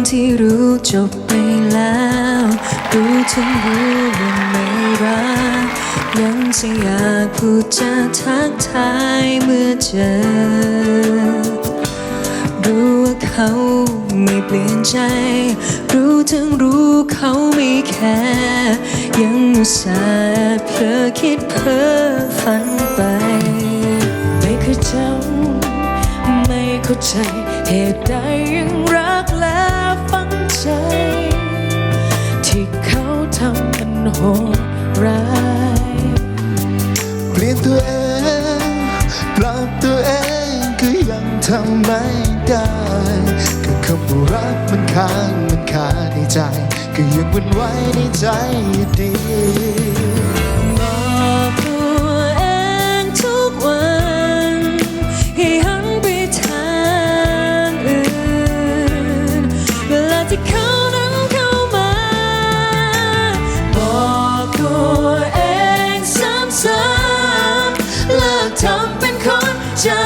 ที่รู้จบไปแล้วรู้ทั้งรู้ว่าไม่รักยังจะอยากพูดจะทักทายเมื่อเจอรู้ว่าเขาไม่เปลี่ยนใจรู้ทั้งรู้เขาไม่แคร์ยังอุตส่าห์เพ้อคิดเพ้อฝันไปไม่เคยจำไม่เข้าใจเหตุใดยังรักและฝังใจที่เขาทำมันโหดร้ายเปลี่ยนตัวเองปรับตัวเองก็ยังทำไม่ได้ก็คำว่ารักมันค้างมันคาในใจก็ยังวุ่นวายในใจอยู่ดีบอกตัวเองทุกวันให้หันไปทางอื่นเวลาที่เขานั้นเข้ามาบอกตัวเองซ้ำๆเลิกทำเป็นคนเจ้า